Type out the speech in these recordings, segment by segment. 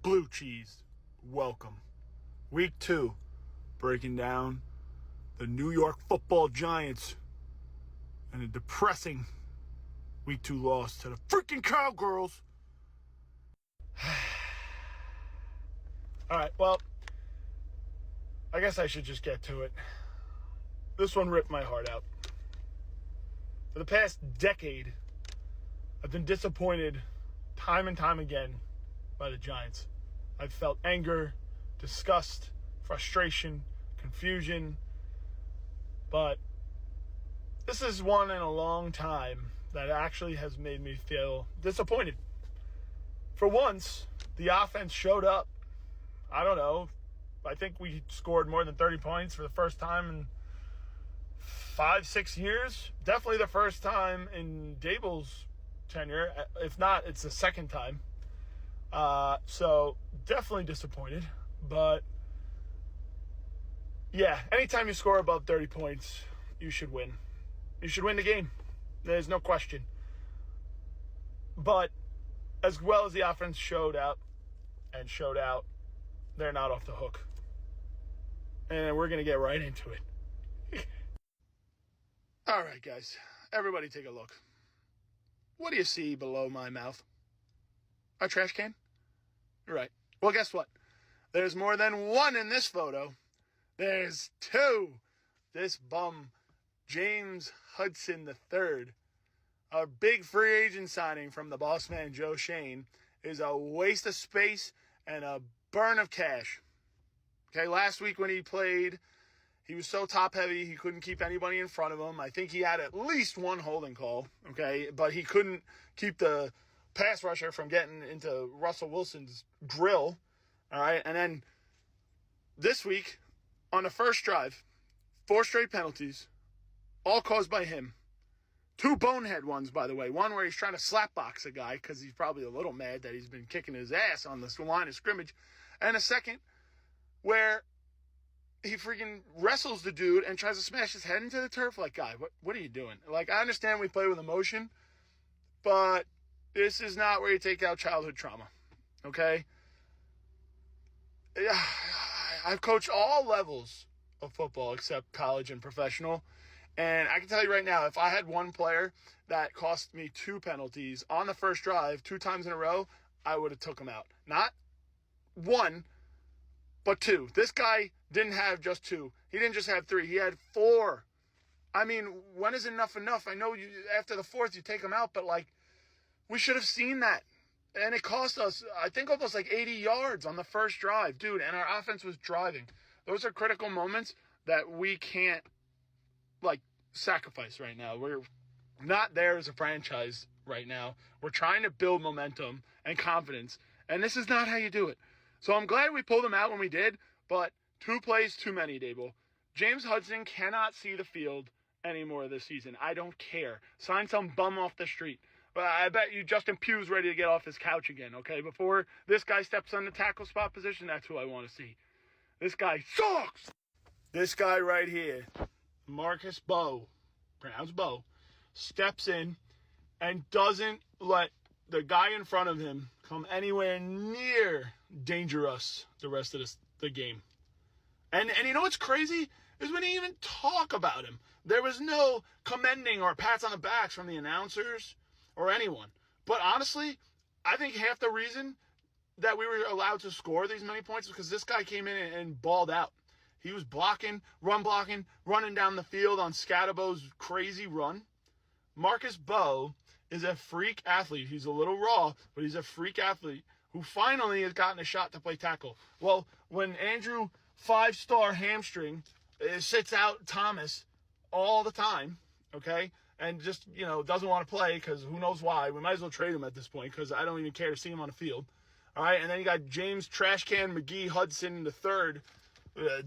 Blue cheese, welcome. Week 2, breaking down the New York Football Giants and a depressing Week 2 loss to the freaking Cowgirls. All right, well, I guess I should just get to it. This one ripped my heart out. For the past decade, I've been disappointed time and time again by the Giants. I've felt anger, disgust, frustration, confusion, but this is one in a long time that actually has made me feel disappointed. For once, the offense showed up. I don't know. I think we scored more than 30 points for the first time in 5-6 years. Definitely the first time in Dable's tenure. If not, it's the second time. So definitely disappointed. But yeah, anytime you score above 30 points, you should win. You should win the game. There's no question. But as well as the offense showed out, they're not off the hook. And we're going to get right into it. All right, guys. Everybody take a look. What do you see below my mouth? A trash can? Right. Well, guess what? There's more than one in this photo. There's two. This bum, James Hudson III, a big free agent signing from the boss man Joe Shane, is a waste of space and a burn of cash. Okay, last week when he played, he was so top-heavy, he couldn't keep anybody in front of him. I think he had at least one holding call, okay? But he couldn't keep the pass rusher from getting into Russell Wilson's grill, all right? And then this week, on the first drive, 4 straight penalties, all caused by him. 2 bonehead ones, by the way. One where he's trying to slapbox a guy because he's probably a little mad that he's been kicking his ass on the line of scrimmage. And a second where he freaking wrestles the dude and tries to smash his head into the turf. Like, guy, what are you doing? Like, I understand we play with emotion, but this is not where you take out childhood trauma, okay? I've coached all levels of football except college and professional, and I can tell you right now, if I had one player that cost me 2 penalties on the first drive 2 times in a row, I would have took him out. Not 1, but 2. This guy didn't have just 2. He didn't just have 3. He had 4. I mean, when is enough? I know after the 4th you take him out, but like, we should have seen that. And it cost us, I think, almost like 80 yards on the first drive. Dude, and our offense was driving. Those are critical moments that we can't, like, sacrifice right now. We're not there as a franchise right now. We're trying to build momentum and confidence, and this is not how you do it. So I'm glad we pulled him out when we did, but 2 plays too many, Dable. James Hudson cannot see the field anymore this season. I don't care. Sign some bum off the street. I bet you Justin Pugh's ready to get off his couch again, okay? Before this guy steps on the tackle spot position, that's who I want to see. This guy sucks! This guy right here, Marcus Bowe, pronounced Bowe, steps in and doesn't let the guy in front of him come anywhere near dangerous the rest of the game. And you know what's crazy? Is we didn't even talk about him. There was no commending or pats on the backs from the announcers or anyone. But honestly, I think half the reason that we were allowed to score these many points is because this guy came in and balled out. He was blocking, running down the field on Scadabo's crazy run. Marcus Bowe is a freak athlete. He's a little raw, but he's a freak athlete who finally has gotten a shot to play tackle. Well, when Andrew 5-star hamstring sits out Thomas all the time, okay, and just, doesn't want to play because who knows why. We might as well trade him at this point because I don't even care to see him on the field. All right, and then you got James Trashcan McGee Hudson III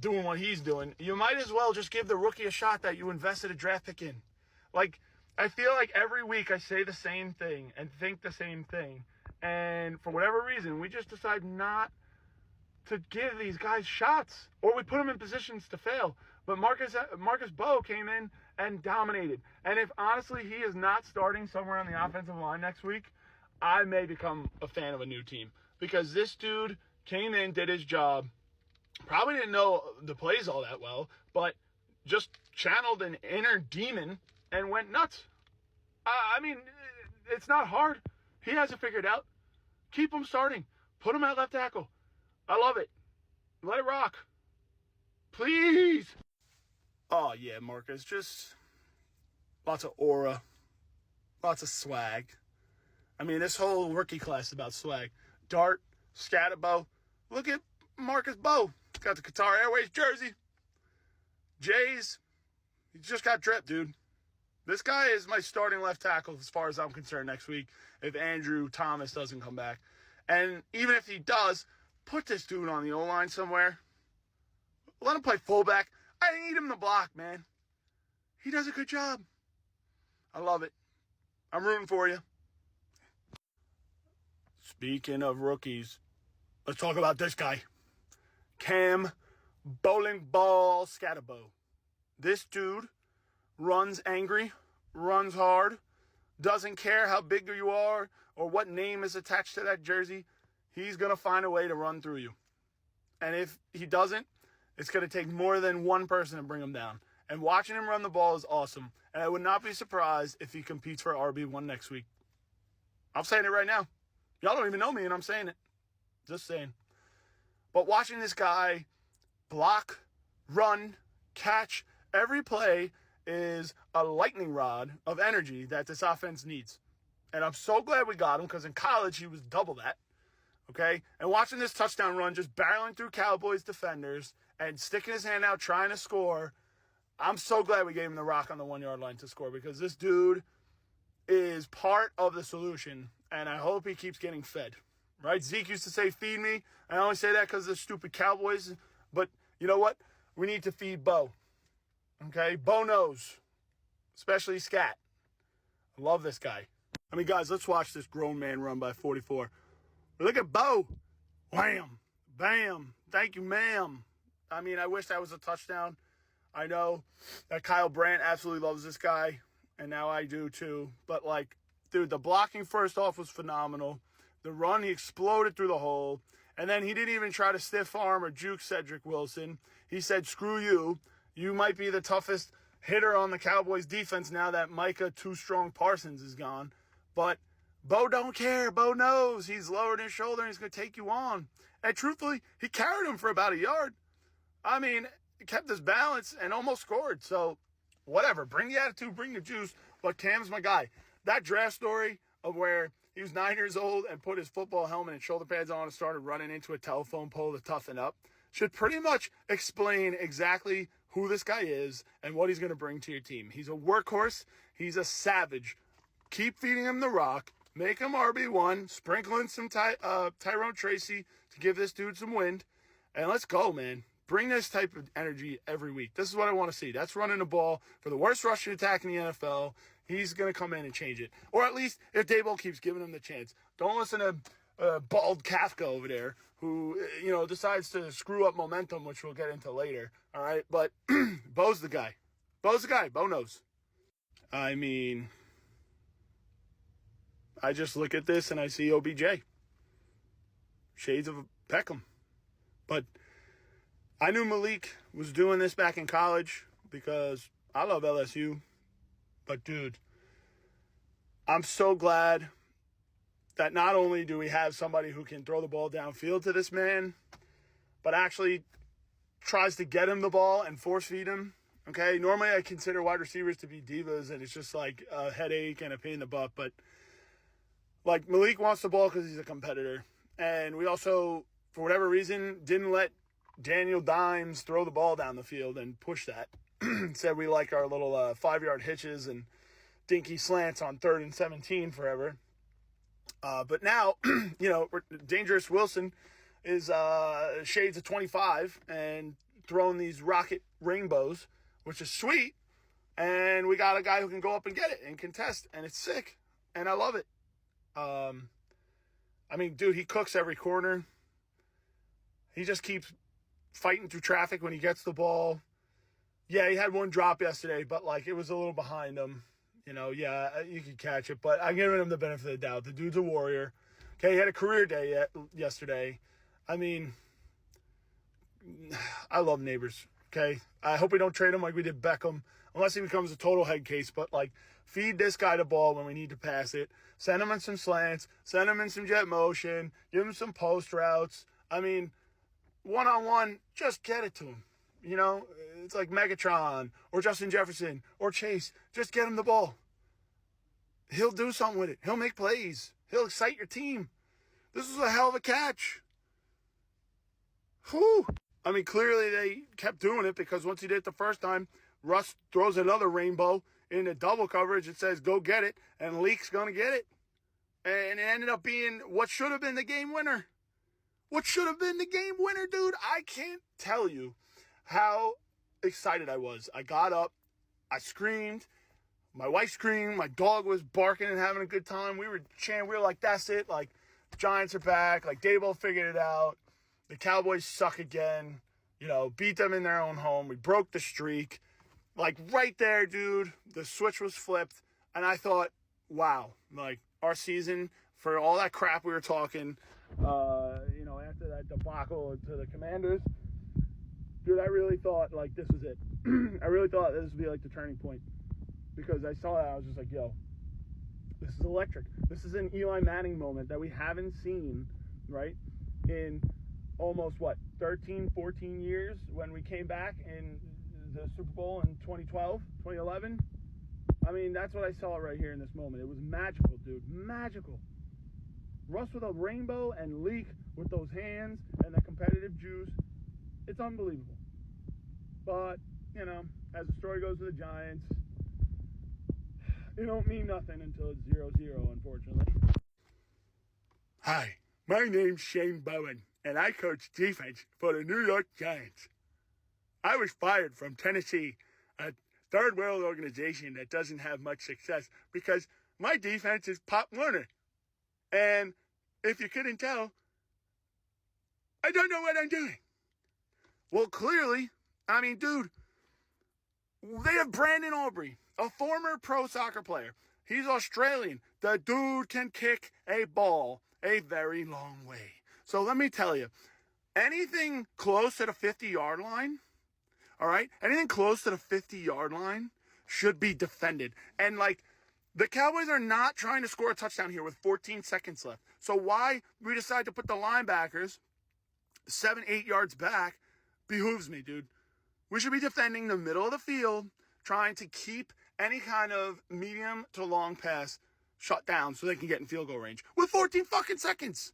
doing what he's doing. You might as well just give the rookie a shot that you invested a draft pick in. Like, I feel like every week I say the same thing and think the same thing. And for whatever reason, we just decide not to give these guys shots, or we put them in positions to fail. But Marcus Bowe came in and dominated. And if honestly he is not starting somewhere on the offensive line next week, I may become a fan of a new team because this dude came in, did his job. Probably didn't know the plays all that well, but just channeled an inner demon and went nuts. I mean, it's not hard. He has it figured out. Keep him starting. Put him at left tackle. I love it. Let it rock. Please. Oh, yeah, Marcus. Just lots of aura. Lots of swag. I mean, this whole rookie class is about swag. Dart, Scatterbo. Look at Marcus Bow. Got the Qatar Airways jersey. Jays. He just got dripped, dude. This guy is my starting left tackle as far as I'm concerned next week if Andrew Thomas doesn't come back. And even if he does, put this dude on the O-line somewhere. Let him play fullback. I need him to block, man. He does a good job. I love it. I'm rooting for you. Speaking of rookies, let's talk about this guy. Cam Bowling Ball Scatterbo. This dude runs angry, runs hard, doesn't care how big you are or what name is attached to that jersey. He's going to find a way to run through you. And if he doesn't, it's going to take more than one person to bring him down. And watching him run the ball is awesome. And I would not be surprised if he competes for RB1 next week. I'm saying it right now. Y'all don't even know me and I'm saying it. Just saying. But watching this guy block, run, catch, every play is a lightning rod of energy that this offense needs. And I'm so glad we got him because in college he was double that. Okay? And watching this touchdown run, just barreling through Cowboys defenders and sticking his hand out trying to score, I'm so glad we gave him the rock on the 1 yard line to score because this dude is part of the solution and I hope he keeps getting fed. Right? Zeke used to say, feed me. I only say that because of the stupid Cowboys. But you know what? We need to feed Bo. Okay? Bo knows. Especially Scat. I love this guy. I mean, guys, let's watch this grown man run by 44. Look at Bo. Wham. Bam. Thank you, ma'am. I mean, I wish that was a touchdown. I know that Kyle Brandt absolutely loves this guy. And now I do too. But, like, dude, the blocking first off was phenomenal. The run, he exploded through the hole. And then he didn't even try to stiff arm or juke Cedric Wilson. He said, screw you. You might be the toughest hitter on the Cowboys defense now that Micah Too Strong Parsons is gone. But Bo don't care. Bo knows. He's lowered his shoulder and he's going to take you on. And truthfully, he carried him for about a yard. I mean, he kept his balance and almost scored. So, whatever. Bring the attitude, bring the juice. But Cam's my guy. That draft story of where he was 9 years old and put his football helmet and shoulder pads on and started running into a telephone pole to toughen up should pretty much explain exactly who this guy is and what he's going to bring to your team. He's a workhorse. He's a savage. Keep feeding him the rock. Make him RB1. Sprinkle in some Tyrone Tracy to give this dude some wind. And let's go, man. Bring this type of energy every week. This is what I want to see. That's running the ball for the worst rushing attack in the NFL. He's going to come in and change it. Or at least if Daboll keeps giving him the chance. Don't listen to bald Kafka over there who, decides to screw up momentum, which we'll get into later. All right? But Bo's the guy. Bo's the guy. Bo knows. I mean, I just look at this and I see OBJ. Shades of Beckham. But I knew Malik was doing this back in college because I love LSU. But, dude, I'm so glad that not only do we have somebody who can throw the ball downfield to this man, but actually tries to get him the ball and force feed him. Okay, normally I consider wide receivers to be divas, and it's just like a headache and a pain in the butt. But, like, Malik wants the ball because he's a competitor. And we also, for whatever reason, didn't let Daniel Dimes throw the ball down the field and push that. Said we like our little 5-yard hitches and dinky slants on 3rd and 17 forever. But now, Dangerous Wilson is shades of 25 and throwing these rocket rainbows, which is sweet. And we got a guy who can go up and get it and contest, and it's sick. And I love it. I mean, dude, he cooks every corner. He just keeps fighting through traffic when he gets the ball. Yeah, he had one drop yesterday, but, it was a little behind him. You could catch it, but I'm giving him the benefit of the doubt. The dude's a warrior. Okay, he had a career day yesterday. I mean, I love Neighbors, okay? I hope we don't trade him like we did Beckham, unless he becomes a total head case. But, like, feed this guy the ball when we need to pass it. Send him in some slants. Send him in some jet motion. Give him some post routes. I mean, one-on-one, just get it to him. You know, it's like Megatron or Justin Jefferson or Chase. Just get him the ball. He'll do something with it. He'll make plays. He'll excite your team. This is a hell of a catch. Whew. I mean, clearly they kept doing it because once he did it the first time, Russ throws another rainbow into double coverage. It says, go get it, and Leak's going to get it. And it ended up being what should have been the game winner. What should have been the game winner, dude? I can't tell you how excited I was. I got up. I screamed. My wife screamed. My dog was barking and having a good time. We were chanting. We were like, that's it. Like, Giants are back. Like, Daboll figured it out. The Cowboys suck again. You know, beat them in their own home. We broke the streak. Like, right there, dude, the switch was flipped. And I thought, wow, like, our season, for all that crap we were talking, you know, after that debacle to the Commanders, dude, I really thought, like, this was it. I really thought this would be, like, the turning point. Because I saw that, I was just like, yo, this is electric. This is an Eli Manning moment that we haven't seen, right, in almost, 13, 14 years when we came back in the Super Bowl in 2012, 2011. I mean, that's what I saw right here in this moment. It was magical, dude. Magical. Russ with a rainbow and Leak with those hands and the competitive juice. It's unbelievable. But, you know, as the story goes with the Giants, it don't mean nothing until it's 0-0, unfortunately. Hi, my name's Shane Bowen, and I coach defense for the New York Giants. I was fired from Tennessee, a third world organization that doesn't have much success, because my defense is Pop Warner. And if you couldn't tell, I don't know what I'm doing. Well, clearly, I mean, dude, they have Brandon Aubrey, a former pro soccer player. He's Australian. The dude can kick a ball a very long way. So let me tell you, anything close to the 50-yard line, all right, anything close to the 50-yard line should be defended. And, like, the Cowboys are not trying to score a touchdown here with 14 seconds left. So why we decide to put the linebackers 7-8 yards back behooves me, dude. We should be defending the middle of the field, trying to keep any kind of medium to long pass shut down so they can get in field goal range with 14 fucking seconds.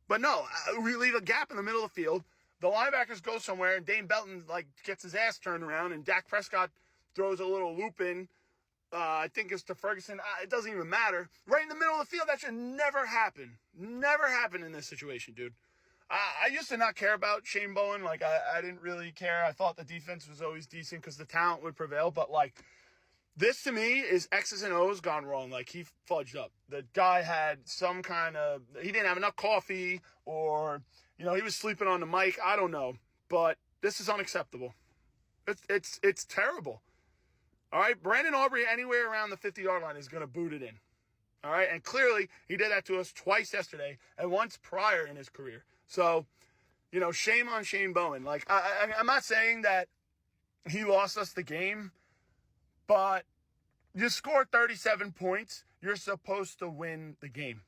But no, we leave a gap in the middle of the field. The linebackers go somewhere, and Dane Belton, like, gets his ass turned around, and Dak Prescott throws a little loop in. I think it's to Ferguson. It doesn't even matter. Right in the middle of the field, that should never happen. Never happen in this situation, dude. I used to not care about Shane Bowen. Like, I didn't really care. I thought the defense was always decent because the talent would prevail. But, like, this to me is X's and O's gone wrong. Like, he fudged up. The guy had some kind of, he didn't have enough coffee, or, you know, he was sleeping on the mic. I don't know. But this is unacceptable. It's terrible. All right, Brandon Aubrey anywhere around the 50-yard line is going to boot it in. All right, and clearly he did that to us twice yesterday and once prior in his career. So, you know, shame on Shane Bowen. Like, I'm not saying that he lost us the game, but you score 37 points, you're supposed to win the game.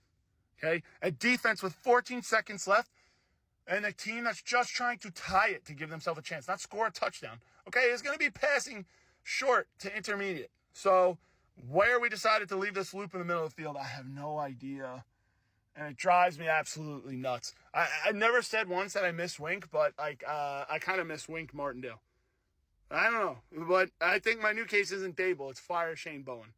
Okay? A defense with 14 seconds left, and a team that's just trying to tie it to give themselves a chance, not score a touchdown. Okay, it's going to be passing short to intermediate. So where we decided to leave this loop in the middle of the field, I have no idea. And it drives me absolutely nuts. I never said once that I miss Wink, but like I kind of miss Wink Martindale. I don't know. But I think my new case isn't Daboll. It's fire Shane Bowen.